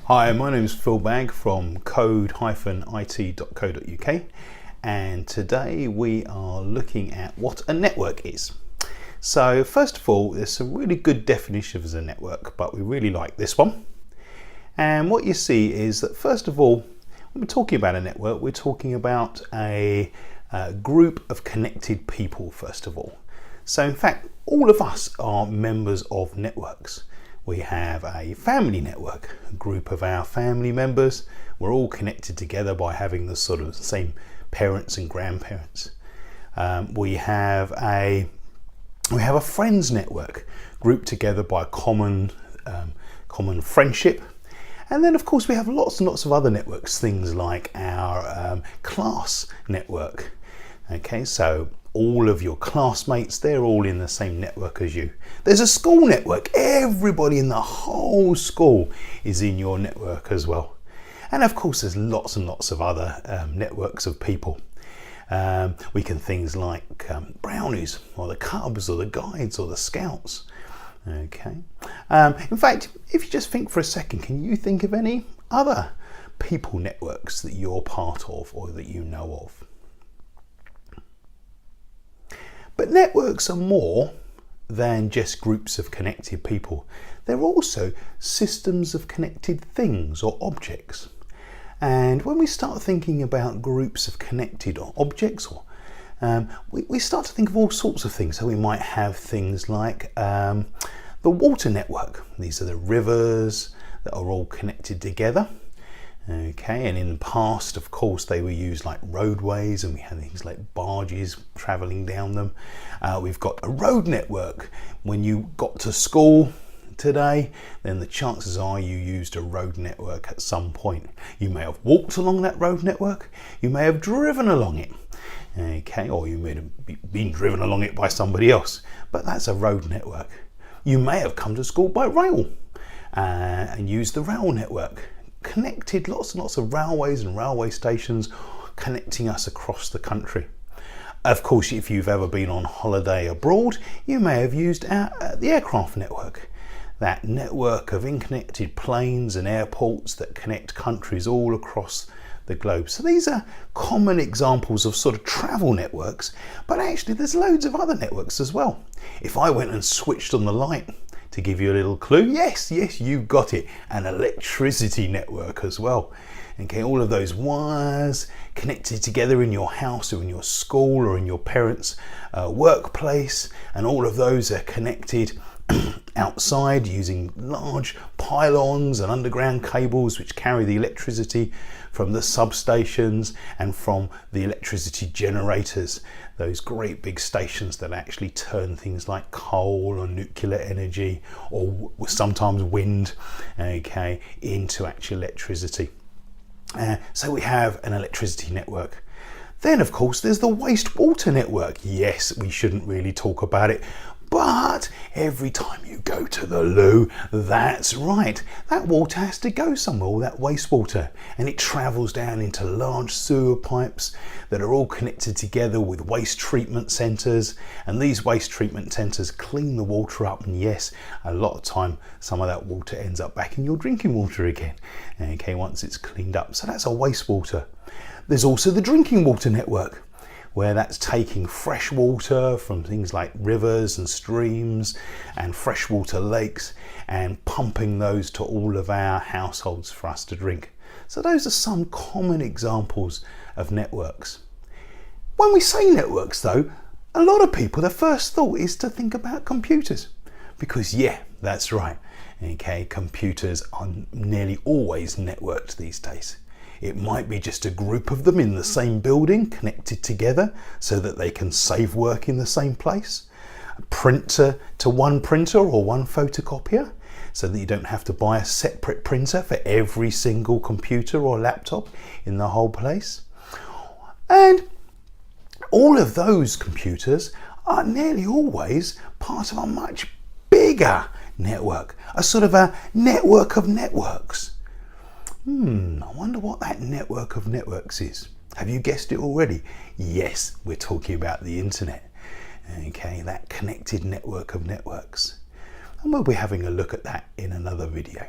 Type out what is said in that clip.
Hi, my name is Phil Bagg from code-it.co.uk, and today we are looking at what a network is. So first of all, there's some really good definitions of a network, but we really like this one. And what you see is that first of all, when we're talking about a network, we're talking about a group of connected people first of all. So in fact, all of us are members of networks. We have a family network, a group of our family members. We're all connected together by having the sort of same parents and grandparents. We have a friends network, grouped together by common friendship. And then of course we have lots and lots of other networks, things like our class network. Okay, so all of your classmates, they're all in the same network as you. There's a school network. Everybody in the whole school is in your network as well. And of course, there's lots and lots of other networks of people. We can things like brownies, or the Cubs, or the Guides, or the Scouts. Okay. In fact, if you just think for a second, can you think of any other people networks that you're part of or that you know of? But networks are more than just groups of connected people. They're also systems of connected things or objects. And when we start thinking about groups of connected objects, we start to think of all sorts of things. So we might have things like the water network. These are the rivers that are all connected together. Okay, and in the past, of course, they were used like roadways, and we had things like barges traveling down them. We've got a road network. When you got to school today, then the chances are you used a road network at some point. You may have walked along that road network, you may have driven along it, okay, or you may have been driven along it by somebody else, but that's a road network. You may have come to school by rail and used the rail network. Connected lots and lots of railways and railway stations connecting us across the country. Of course, if you've ever been on holiday abroad, you may have used the aircraft network, that network of interconnected planes and airports that connect countries all across the globe. So these are common examples of sort of travel networks, but actually there's loads of other networks as well. If I went and switched on the light, to give you a little clue, yes, you got it, an electricity network as well. Okay, all of those wires connected together in your house or in your school or in your parents' workplace, and all of those are connected outside using large pylons and underground cables which carry the electricity from the substations and from the electricity generators, those great big stations that actually turn things like coal or nuclear energy or sometimes wind, okay, into actual electricity. So we have an electricity network. Then of course there's the wastewater network. Yes, we shouldn't really talk about it, but every time you go to the loo, that's right, that water has to go somewhere, all that wastewater, and it travels down into large sewer pipes that are all connected together with waste treatment centres, and these waste treatment centres clean the water up, and yes, a lot of time some of that water ends up back in your drinking water again, okay, once it's cleaned up. So that's our wastewater. There's also the drinking water network, where that's taking fresh water from things like rivers and streams and freshwater lakes and pumping those to all of our households for us to drink. So those are some common examples of networks. When we say networks though, a lot of people, their first thought is to think about computers, because yeah, that's right, okay, computers are nearly always networked these days. It might be just a group of them in the same building connected together so that they can save work in the same place. A printer to one printer or one photocopier so that you don't have to buy a separate printer for every single computer or laptop in the whole place. And all of those computers are nearly always part of a much bigger network, a sort of a network of networks. I wonder what that network of networks is. Have you guessed it already? Yes, we're talking about the internet. Okay, that connected network of networks. And we'll be having a look at that in another video.